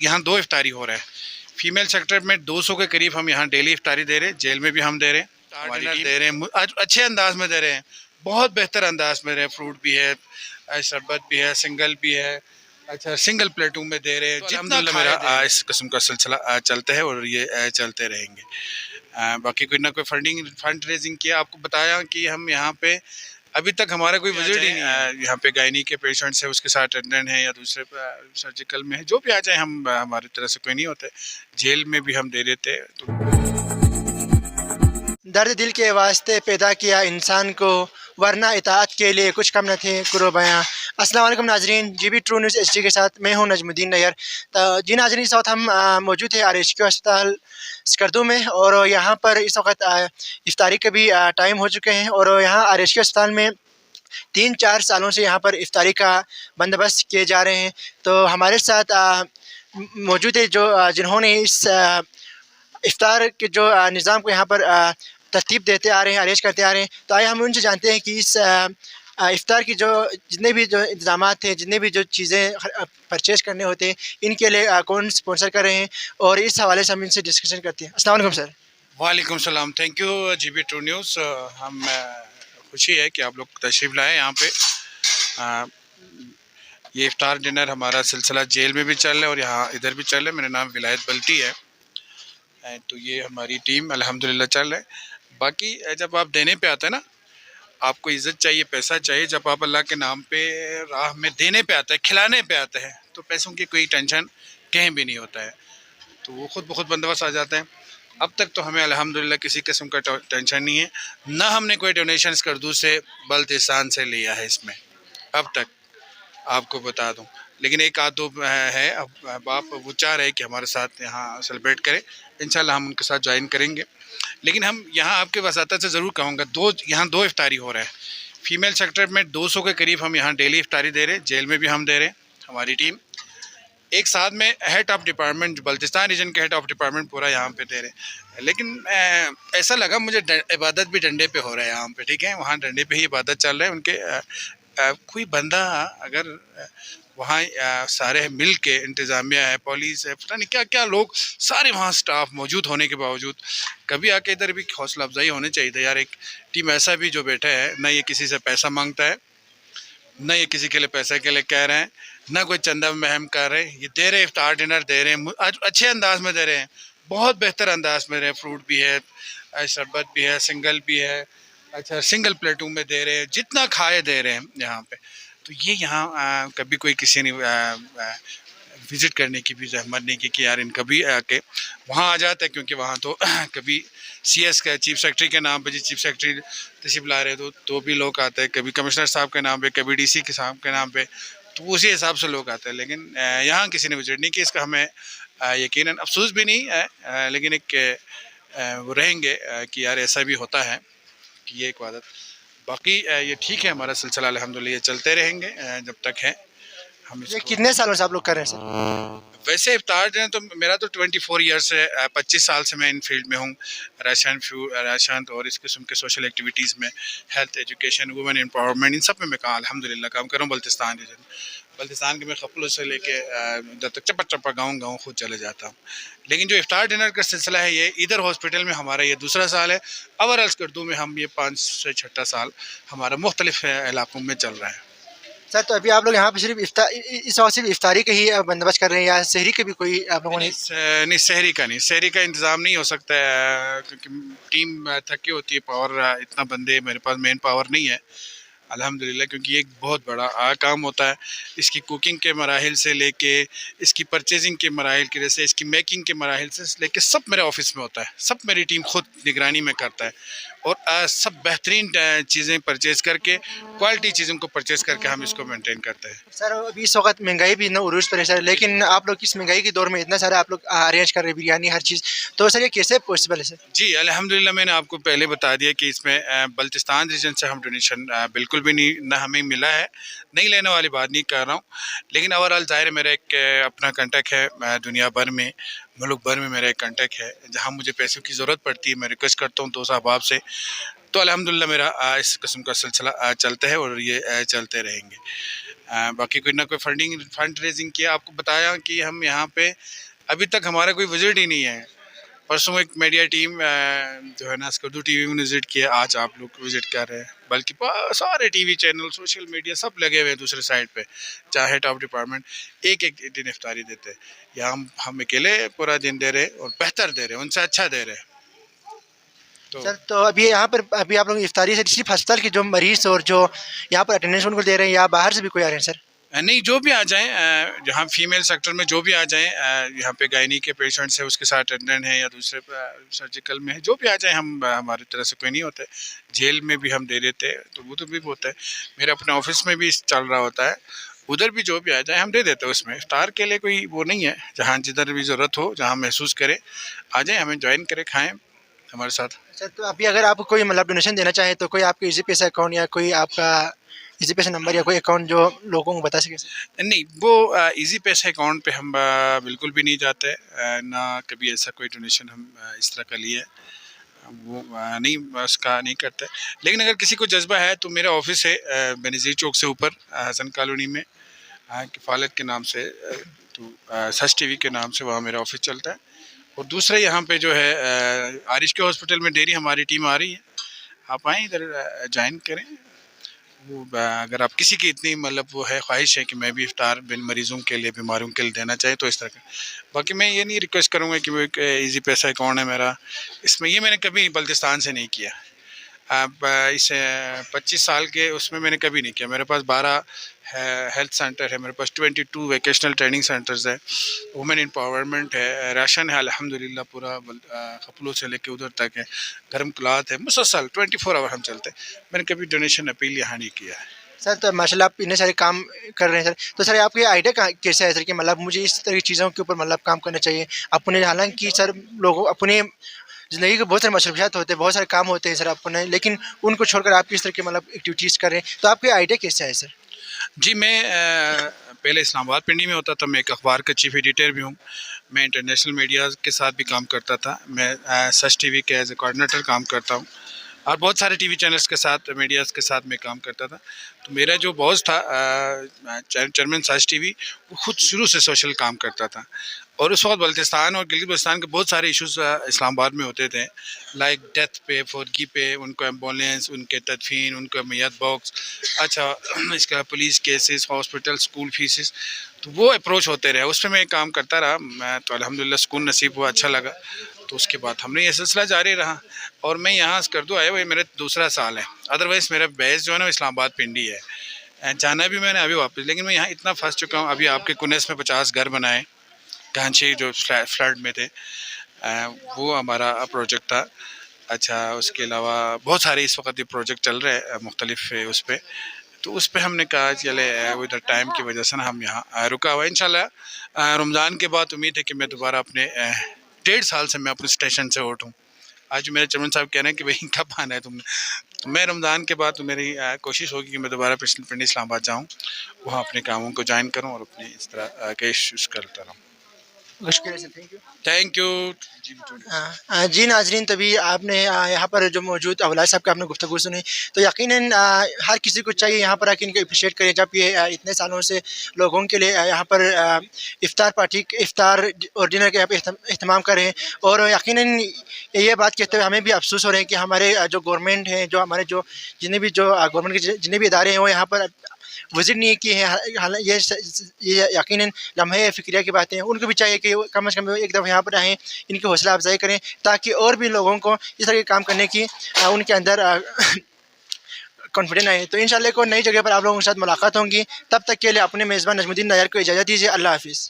यहाँ 2 इफ्तारी हो रहा है। फीमेल सेक्टर में 200 के करीब हम यहाँ डेली इफ्तारी दे रहे हैं, जेल में भी हम दे रहे हैं, हमारी टीम दे रहे हैं, आज अच्छे अंदाज में दे रहे हैं, बहुत बेहतर अंदाज में दे रहे हैं। फ्रूट भी है, शरबत भी है, सिंगल भी है, अच्छा सिंगल प्लेटों में दे रहे हैं। तो अल्हम्दुलिल्लाह मेरा इस किस्म का सिलसिला चलता है और ये चलते रहेंगे। बाकी कोई ना कोई फंड रेजिंग किया, आपको बताया कि हम यहाँ पे अभी तक हमारा कोई विजिट ही नहीं है। यहाँ पे गायनी के पेशेंट्स है, उसके साथ अटेंडेंट है या दूसरे सर्जिकल में है, जो भी आ जाए हम, हमारी तरह से कोई नहीं होता है। जेल में भी हम दे देते हैं। तो दर्द दिल के वास्ते पैदा किया इंसान को, वरना इताअत के लिए कुछ कम न थे कुर्बायाँ। अस्सलाम वालेकुम नाजरीन, GB ट्रू न्यूज़ HD के साथ मैं हूं नजमुद्दीन नैयर। तो जी नाजरीन, इस वक्त हम मौजूद है RHQ अस्पताल स्कर्दू में, और यहाँ पर इस वक्त इफ्तारी के भी टाइम हो चुके हैं, और यहाँ RHQ अस्पताल में 3-4 सालों से यहाँ पर इफ्तारी का बंदोबस्त किए जा रहे हैं। तो हमारे साथ मौजूद है जो जिन्होंने इस इफ्तार के जो निज़ाम को यहाँ पर तरतीब देते आ रहे हैं, अरेंज करते आ रहे हैं। तो आइए हम उनसे जानते हैं कि इस इफ्तार की जो जितने भी जो इंतज़ाम थे, जितने भी जो चीज़ें परचेज़ करने होते हैं, इनके लिए कौन स्पॉन्सर कर रहे हैं, और इस हवाले से हम इनसे डिस्कशन करते हैं। अस्सलाम वालेकुम सर। वालेकुम सलाम, thank you GB true news. हम खुशी है कि आप लोग तशरीफ़ लाए यहाँ पे। ये इफ्तार डिनर हमारा सिलसिला जेल में भी चल रहा है और यहाँ इधर भी चल रहा है। मेरा नाम विलायत बल्टी है। तो ये हमारी टीम अल्हम्दुलिल्लाह चल रहा है। बाकी जब आप देने पे आते हैं ना, आपको इज़्ज़त चाहिए, पैसा चाहिए। जब आप अल्लाह के नाम पे राह में देने पे आते हैं, खिलाने पे आते हैं, तो पैसों की कोई टेंशन कहीं भी नहीं होता है, तो वो खुद ब खुद बंदोबस्त आ जाते हैं। अब तक तो हमें अल्हम्दुलिल्लाह किसी किस्म का टेंशन नहीं है, ना हमने कोई डोनेशन स्कर्दू से बल्तिस्तान से लिया है इसमें अब तक, आपको बता दूं। लेकिन एक आध दो है, अब आप वो चाह रहे हैं कि हमारे साथ यहाँ सेलिब्रेट करें, इंशाल्लाह हम उनके साथ ज्वाइन करेंगे। लेकिन हम यहाँ आपके वसातत से ज़रूर कहूँगा, यहाँ दो इफ्तारी हो रहा है। फीमेल सेक्टर में 200 के करीब हम यहाँ डेली इफ्तारी दे रहे हैं, जेल में भी हम दे रहे हैं, हमारी टीम। एक साथ में head of department, Baltistan region के हेड ऑफ डिपार्टमेंट पूरा यहाँ पे दे रहे हैं। लेकिन ऐसा लगा मुझे इबादत भी डंडे पे हो रहा है यहाँ पे, ठीक है, वहाँ डंडे पे ही इबादत चल रहा है उनके। कोई बंदा अगर वहाँ सारे मिल के, इंतज़ामिया है, पुलिस है, पता नहीं क्या क्या लोग, सारे वहाँ स्टाफ मौजूद होने के बावजूद, कभी आके इधर भी हौसला अफजाई होनी चाहिए था यार। एक टीम ऐसा भी जो बैठा है, ना ये किसी से पैसा मांगता है, ना ये किसी के लिए पैसे के लिए कह रहे हैं, ना कोई चंदा महम कर रहे हैं, ये दे रहे इफ्तार डिनर दे रहे हैं, आज अच्छे अंदाज में दे रहे हैं, बहुत बेहतर अंदाज में दे रहे हैं। फ्रूट भी है, शरबत भी है, सिंगल भी है, अच्छा सिंगल प्लेटों में दे रहे हैं, जितना खाए दे रहे हैं यहाँ पे। तो ये यहाँ कभी कोई किसी ने विज़िट करने की भी जहमत नहीं की कि यार इन कभी आके वहाँ आ जाता है, क्योंकि वहाँ तो कभी CS का चीफ सेक्रेटरी के नाम पे, जी चीफ सेक्रेटरी तशरीफ ला रहे तो भी लोग आते हैं, कभी कमिश्नर साहब के नाम पे, कभी DC के साहब के नाम पे, तो उसी हिसाब से लोग आते हैं। लेकिन यहाँ किसी ने विजिट नहीं की, इसका हमें यकीनन अफसोस भी नहीं है, लेकिन एक वो रहेंगे कि यार ऐसा भी होता है कि ये एक आदत। बाकी ये ठीक है, हमारा सिलसिला अल्हम्दुलिल्लाह ये चलते रहेंगे जब तक है। हम ये इसको कितने सालों से आप लोग कर रहे हैं सर? वैसे इफ्तार जो है तो मेरा तो 24 ईयर्स है, 25 साल से मैं इन फील्ड में हूँ। राशन और इस किस्म के सोशल एक्टिविटीज़ में, हेल्थ, एजुकेशन, वुमेन एम्पावरमेंट, इन सब में मैं कहा अल्हम्दुलिल्लाह काम कर रहा हूँ। बल्तिस्तान के मैं खपलों से लेके जब तक चप्पा चप्पा गाँव खुद चले जाता हूँ। लेकिन जो इफ्तार डिनर का सिलसिला है, ये इधर हॉस्पिटल में हमारा ये दूसरा साल है, ओवरऑल स्कर्दू में हम ये 5 से 6 साल हमारा मुख्तलिफ इलाकों में चल रहा है। सर, तो अभी आप लोग यहाँ पे सिर्फ इस वक्त सिर्फ इफ्तारी का ही बंदोबस्त कर रहे हैं, या सहरी के भी कोई आप लोगों ने? नहीं, शहरी का इंतज़ाम नहीं हो सकता है, क्योंकि टीम थकी होती है, पावर इतना बंदे मेरे पास मेन पावर नहीं है अल्हम्दुलिल्लाह, क्योंकि ये एक बहुत बड़ा काम होता है। इसकी कुकिंग के मराहिल से लेके, इसकी परचेजिंग के मराहिल की, जैसे इसकी मेकिंग के मराहिल से लेके, सब मेरे ऑफिस में होता है, सब मेरी टीम खुद निगरानी में करता है। और सब बेहतरीन चीज़ें परचेज़ करके, क्वालिटी चीज़ों को परचेज़ करके हम इसको मेंटेन करते हैं। सर, अभी इस वक्त महंगाई भी ना उरूज पर है सर, लेकिन आप लोग इस महंगाई के दौर में इतना सारा आप लोग अरेंज कर रहे हैं, बिरयानी हर चीज़, तो सर ये कैसे पॉसिबल है सर? जी अल्हम्दुलिल्लाह, मैंने आपको पहले बता दिया कि इसमें बल्तिस्तान रीजन से हम डोनेशन बिल्कुल भी नहीं, ना हमें मिला है, नहीं लेने वाली बात नहीं कर रहा हूँ। लेकिन ओवरऑल ज़ाहिर है मेरा एक अपना कंटेक्ट है, दुनिया भर में, मुल्क भर में मेरा एक कंटेक्ट है, जहाँ मुझे पैसों की ज़रूरत पड़ती है मैं रिक्वेस्ट करता हूँ दोस्त अहबाब से। तो अल्हम्दुलिल्लाह मेरा इस किस्म का सिलसिला चलता है और ये चलते रहेंगे। बाकी कोई ना कोई फंड रेजिंग किया। आपको बताया कि हम यहाँ पे अभी तक हमारा कोई विजिट ही नहीं है। परसों एक मीडिया टीम जो है ना स्कर्दू टीवी में विजिट किया, आज आप लोग विजिट कर रहे हैं, बल्कि सारे टीवी चैनल सोशल मीडिया सब लगे हुए हैं दूसरे साइड पे, चाहे टॉप डिपार्टमेंट एक एक दिन इफ्तारी देते हैं। यहाँ हम अकेले पूरा दिन दे रहे और बेहतर दे रहे, उनसे अच्छा दे रहे। तो सर तो अभी यहाँ पर अभी आप लोग इफ्तारी से सिर्फ अस्पताल के जो मरीज और जो यहाँ पर अटेंडेंस उनको दे रहे हैं या बाहर से भी कोई आ रहे हैं सर? नहीं, जो भी आ जाएँ, जहाँ फीमेल सेक्टर में जो भी आ जाएँ, यहाँ पे गायनी के पेशेंट्स है, उसके साथ अटेंडेंट है या दूसरे सर्जिकल में है, जो भी आ जाए, हम हमारी तरफ से कोई नहीं होता है। जेल में भी हम दे देते हैं, तो वो तो भी होता है। मेरे अपने ऑफिस में भी चल रहा होता है, उधर भी जो भी आ जाए हम दे देते हैं। उसमें इफ्तार के लिए कोई वो नहीं है, जहाँ जिधर भी ज़रूरत हो, जहाँ महसूस करें आ जाएँ, हमें ज्वाइन करें, खाएँ हमारे साथ। सर तो अभी अगर आप कोई मतलब डोनेशन देना चाहें तो कोई आपका इजी पैसा अकाउंट या कोई आपका इजी पैसा नंबर या कोई अकाउंट जो लोगों को बता सके सर? नहीं, वो इजी पैसे अकाउंट पे हम बिल्कुल भी नहीं जाते, ना कभी ऐसा कोई डोनेशन हम इस तरह का लिए वो नहीं, उसका नहीं करते। लेकिन अगर किसी को जज्बा है तो मेरा ऑफिस है बेनज़ीर चौक से ऊपर हसन कॉलोनी में, किफ़ालत के नाम से, तो सच टीवी के नाम से वहाँ मेरा ऑफिस चलता है। और दूसरा यहाँ पे जो है आरिश के हॉस्पिटल में डेली हमारी टीम आ रही है, आप आएँ इधर ज्वाइन करें। वो अगर आप किसी की इतनी मतलब वो है ख्वाहिश है कि मैं भी इफ्तार बिन मरीज़ों के लिए, बीमारियों के लिए देना चाहिए, तो इस तरह का। बाकी मैं ये नहीं रिक्वेस्ट करूँगा कि वो एक ईजी पैसा अकाउंट है मेरा, इसमें ये मैंने कभी बल्तिस्तान से नहीं किया। अब इस 25 साल के उसमें मैंने कभी नहीं किया। मेरे पास 12 हेल्थ सेंटर है, मेरे पास 22 वोकेशनल ट्रेनिंग सेंटर्स है, वुमेन एम्पावरमेंट है, राशन है अल्हम्दुलिल्लाह पूरा, कपड़ों से लेके उधर तक है, गर्म क्लॉथ है, मुसलसल 24 आवर हम चलते हैं। मैंने कभी डोनेशन अपील यहाँ नहीं किया है। सर तो माशाल्लाह आप इतने सारे काम कर रहे हैं सर, तो सर आपके आइडिया कैसे है सर कि मतलब मुझे इस तरह की चीज़ों के ऊपर मतलब काम करना चाहिए अपने, हालांकि सर लोगों अपने ज़िंदगी के बहुत सारे मसरूफियात होते हैं, बहुत सारे काम होते हैं सर अपने, लेकिन उनको छोड़कर आप किस तरह के मतलब एक्टिविटीज़ कर रहे हैं, तो आपके आइडिया कैसे है सर? जी, मैं पहले इस्लामाबाद पिंडी में होता था, मैं एक अखबार का चीफ एडिटर भी हूँ। मैं इंटरनेशनल मीडिया के साथ भी काम करता था। मैं सच टीवी के एज ए कोऑर्डिनेटर काम करता हूँ और बहुत सारे टीवी चैनल्स के साथ, मीडियाज़ के साथ मैं काम करता था। तो मेरा जो बॉस था चेयरमैन सच टीवी, वो खुद शुरू से सोशल काम करता था। और उस वक्त बल्तिस्तान और गिलगित बल्तिस्तान के बहुत सारे इश्यूज़ इस्लामाबाद में होते थे, लाइक डेथ पे, फौरगी पे, उनको एम्बुलेंस, उनके तदफीन, उनका मैयत बॉक्स, अच्छा इसका police cases, hospital, school faeces, तो वो अप्रोच होते रहे। उस पर मैं काम करता रहा, मैं तो अल्हम्दुलिल्लाह सुकून नसीब हुआ, अच्छा लगा। तो उसके बाद हमने ये सिलसिला जारी रहा और मैं यहाँ स्कर्दू आया हुआ, ये मेरा दूसरा साल है। अदरवाइज़ मेरा बेस जो है ना इस्लामाबाद पिंडी है। जाना भी मैंने अभी वापस, लेकिन मैं यहाँ इतना फंस चुका हूँ। अभी आपके कुनैस में 50 घर बनाए, कांची जो फ्लड में थे, वो हमारा प्रोजेक्ट था। अच्छा, उसके अलावा बहुत सारे इस वक्त ये प्रोजेक्ट चल रहे हैं मुख्तलिफ उस पर, तो उस पर हमने कहा चले इधर टाइम की वजह से ना हम यहाँ रुका हुआ। इंशाल्लाह रमज़ान के बाद उम्मीद है कि मैं दोबारा अपने 1.5 साल से मैं अपने स्टेशन से उठूँ। आज मेरे चेयरमैन साहब कह रहे हैं कि भाई कब आना है तुमने, तो मैं रमज़ान के बाद तो मेरी कोशिश होगी कि मैं दोबारा पिंडी इस्लामाबाद जाऊँ, वहाँ अपने कामों को ज्वाइन करूँ और अपने इस तरह के इश्यूज़ करता रहूँ। शुक्रिया sir, thank you. Thank you. जी नाजरीन, तभी आपने यहाँ पर जो मौजूद अवलाद साहब की आपने गुफ्तगू सुनी, तो यकीनन हर किसी को चाहिए यहाँ पर आके इनको अप्रिशिएट करें, जब ये इतने सालों से लोगों के लिए यहाँ पर इफ्तार पार्टी, इफ्तार और डिनर के यहाँ पे अहतमाम करें। और यकीनन ये बात कहते हुए हमें भी अफसोस हो रहे हैं कि हमारे जो गवर्नमेंट हैं, जो हमारे जो जितने भी जो गवर्नमेंट के जितने भी इदारे हैं वो यहाँ पर विज़िट नहीं किए हैं। ये यकीनन लम्हे फ़िक्रिया की बातें हैं, उनको भी चाहिए कि कम से कम एक दफ़ा यहाँ पर आएँ, इनकी हौसला अफजाई करें, ताकि और भी लोगों को इस तरह के काम करने की उनके अंदर कॉन्फिडेंस आए। तो इंशाल्लाह को नई जगह पर आप लोगों के साथ मुलाकात होंगी, तब तक के लिए अपने मेज़बान नजमुद्दीन नायर को इजाज़त दीजिए। अल्लाह हाफ़िज़।